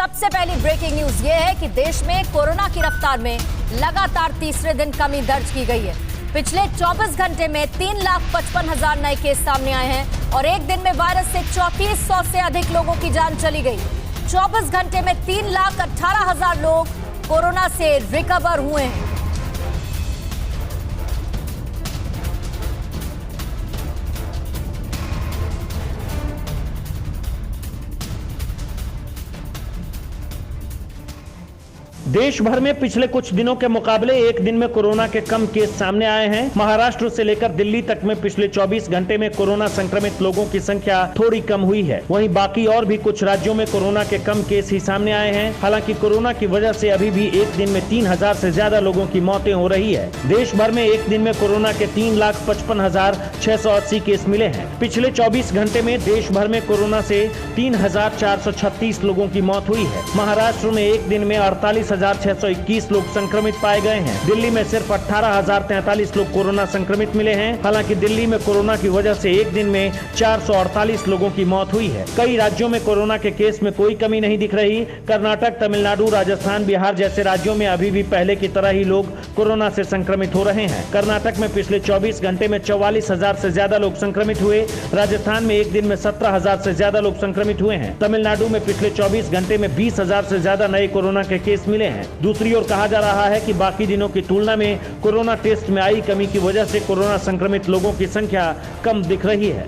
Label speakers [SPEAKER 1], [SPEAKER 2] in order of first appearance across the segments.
[SPEAKER 1] सबसे पहली breaking news ये है कि देश में कोरोना की रफ्तार में लगातार तीसरे दिन कमी दर्ज की गई है। पिछले 24 घंटे में 3,55,000 नए केस सामने आए हैं और एक दिन में वायरस से 3400 से अधिक लोगों की जान चली गई। 24 घंटे में 3,18,000 लोग कोरोना से रिकवर हुए हैं।
[SPEAKER 2] देश भर में पिछले कुछ दिनों के मुकाबले एक दिन में कोरोना के कम केस सामने आए हैं। महाराष्ट्र से लेकर दिल्ली तक में पिछले 24 घंटे में कोरोना संक्रमित लोगों की संख्या थोड़ी कम हुई है। वहीं बाकी और भी कुछ राज्यों में कोरोना के कम केस ही सामने आए हैं। हालांकि कोरोना की वजह से अभी भी एक दिन में 3,000 से ज्यादा लोगों की मौतें हो रही है। देश भर में एक दिन में कोरोना के 3,55,680 केस मिले हैं। पिछले 24 घंटे में देश भर में कोरोना से 3,436 लोगों की मौत हुई है। महाराष्ट्र में एक दिन में 48,621 लोग संक्रमित पाए गए हैं। दिल्ली में सिर्फ 18,043 लोग कोरोना संक्रमित मिले हैं। हालांकि दिल्ली में कोरोना की वजह से एक दिन में 448 लोगों की मौत हुई है। कई राज्यों में कोरोना के केस में कोई कमी नहीं दिख रही। कर्नाटक, तमिलनाडु, राजस्थान, बिहार जैसे राज्यों में अभी भी पहले की तरह ही लोग कोरोना से संक्रमित हो रहे हैं। कर्नाटक में पिछले 24 घंटे में 44,000 से ज्यादा लोग संक्रमित हुए। राजस्थान में एक दिन में 17,000 से ज्यादा लोग संक्रमित हुए हैं। तमिलनाडु में पिछले 24 घंटे में 20,000 से ज्यादा नए कोरोना के केस मिले हैं। दूसरी ओर कहा जा रहा है कि बाकी दिनों की तुलना में कोरोना टेस्ट में आई कमी की वजह से कोरोना संक्रमित लोगों की संख्या कम दिख रही है।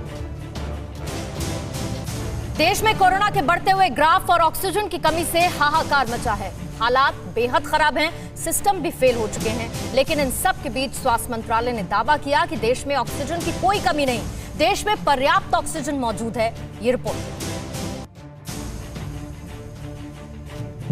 [SPEAKER 1] देश में कोरोना के बढ़ते हुए ग्राफ और ऑक्सीजन की कमी से हाहाकार मचा है। हालात बेहद खराब हैं, सिस्टम भी फेल हो चुके हैं। लेकिन इन सब के बीच स्वास्थ्य मंत्रालय ने दावा किया कि देश में ऑक्सीजन की कोई कमी नहीं, देश में पर्याप्त ऑक्सीजन मौजूद है। ये रिपोर्ट।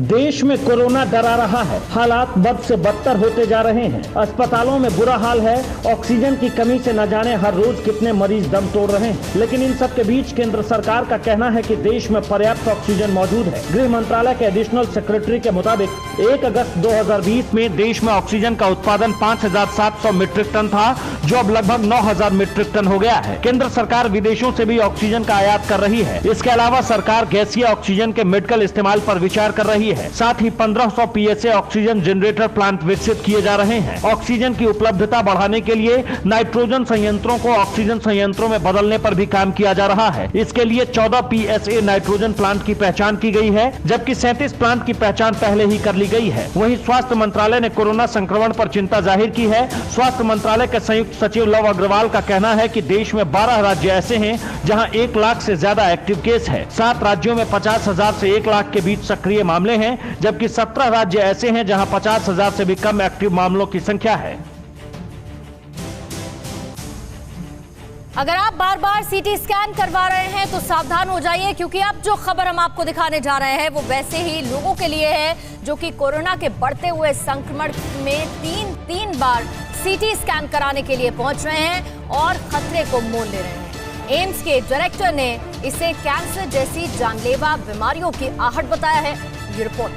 [SPEAKER 2] देश में कोरोना डरा रहा है। हालात बद से बदतर होते जा रहे हैं। अस्पतालों में बुरा हाल है। ऑक्सीजन की कमी से न जाने हर रोज कितने मरीज दम तोड़ रहे हैं। लेकिन इन सब के बीच केंद्र सरकार का कहना है कि देश में पर्याप्त ऑक्सीजन मौजूद है। गृह मंत्रालय के एडिशनल सेक्रेटरी के मुताबिक 1 अगस्त 2020 में देश में ऑक्सीजन का उत्पादन 5,700 मीट्रिक टन था, जो अब लगभग 9,000 मीट्रिक टन हो गया है। केंद्र सरकार विदेशों से भी ऑक्सीजन का आयात कर रही है। इसके अलावा सरकार गैसीय ऑक्सीजन के मेडिकल इस्तेमाल पर विचार कर रही है। साथ ही 1500 पीएसए ऑक्सीजन जनरेटर प्लांट विकसित किए जा रहे हैं। ऑक्सीजन की उपलब्धता बढ़ाने के लिए नाइट्रोजन संयंत्रों को ऑक्सीजन संयंत्रों में बदलने पर भी काम किया जा रहा है। इसके लिए 14 पीएसए नाइट्रोजन प्लांट की पहचान की गई है, जबकि 37 प्लांट की पहचान पहले ही कर ली गई है। वहीं स्वास्थ्य मंत्रालय ने कोरोना संक्रमण पर चिंता जाहिर की है। स्वास्थ्य मंत्रालय के संयुक्त सचिव लव अग्रवाल का कहना है कि देश में 12 राज्य ऐसे हैं जहां 1 लाख से ज्यादा एक्टिव केस है। 7 राज्यों में 50,000 से 1 लाख के बीच सक्रिय मामले हैं, जबकि 17 राज्य ऐसे हैं जहां 50,000 से भी कम एक्टिव मामलों की संख्या है।
[SPEAKER 1] अगर आप बार बार सीटी स्कैन करवा रहे हैं तो सावधान हो जाइए, क्योंकि अब जो खबर हम आपको दिखाने जा रहे हैं वो वैसे ही लोगों के लिए है जो कि कोरोना के बढ़ते हुए संक्रमण में तीन बार सीटी स्कैन कराने के लिए पहुंच रहे हैं और खतरे को मोल ले रहे हैं। एम्स के डायरेक्टर ने इसे कैंसर जैसी जानलेवा बीमारियों की आहट बताया है। ये रिपोर्ट।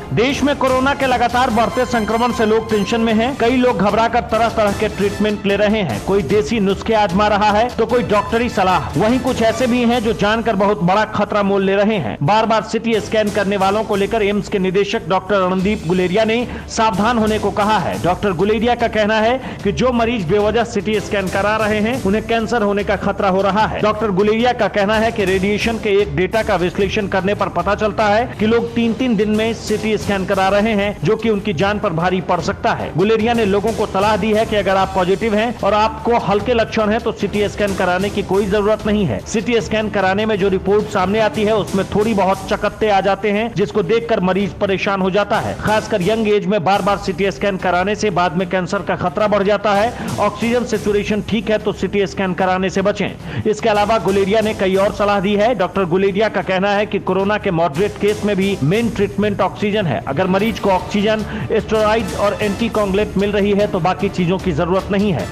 [SPEAKER 2] देश में कोरोना के लगातार बढ़ते संक्रमण से लोग टेंशन में हैं। कई लोग घबराकर तरह तरह के ट्रीटमेंट ले रहे हैं। कोई देसी नुस्खे आजमा रहा है तो कोई डॉक्टरी सलाह। वहीं कुछ ऐसे भी हैं जो जानकर बहुत बड़ा खतरा मोल ले रहे हैं। बार बार सिटी स्कैन करने वालों को लेकर एम्स के निदेशक डॉक्टर रणदीप गुलेरिया ने सावधान होने को कहा है। डॉक्टर गुलेरिया का कहना है कि जो मरीज बेवजह सिटी स्कैन करा रहे हैं उन्हें कैंसर होने का खतरा हो रहा है। डॉक्टर गुलेरिया का कहना है कि रेडिएशन के एक डेटा का विश्लेषण करने पर पता चलता है कि लोग 3-3 दिन में सिटी स्कैन करा रहे हैं, जो कि उनकी जान पर भारी पड़ सकता है। गुलेरिया ने लोगों को सलाह दी है कि अगर आप पॉजिटिव हैं और आपको हल्के लक्षण हैं तो सिटी स्कैन कराने की कोई जरूरत नहीं है। सिटी स्कैन कराने में जो रिपोर्ट सामने आती है उसमें थोड़ी बहुत चकत्ते आ जाते हैं, जिसको देखकर मरीज परेशान हो जाता है। खासकर यंग एज में बार बार सिटी स्कैन कराने से बाद में कैंसर का खतरा बढ़ जाता है। ऑक्सीजन सैचुरेशन ठीक है तो सिटी स्कैन कराने से बचें। इसके अलावा गुलेरिया ने कई और सलाह दी है। डॉक्टर गुलेरिया का कहना है कि कोरोना के मॉडरेट केस में भी मेन ट्रीटमेंट ऑक्सीजन है। अगर मरीज को ऑक्सीजन, स्टेरॉइड और एंटीकोगुलेंट मिल रही है तो बाकी चीजों की जरूरत नहीं है।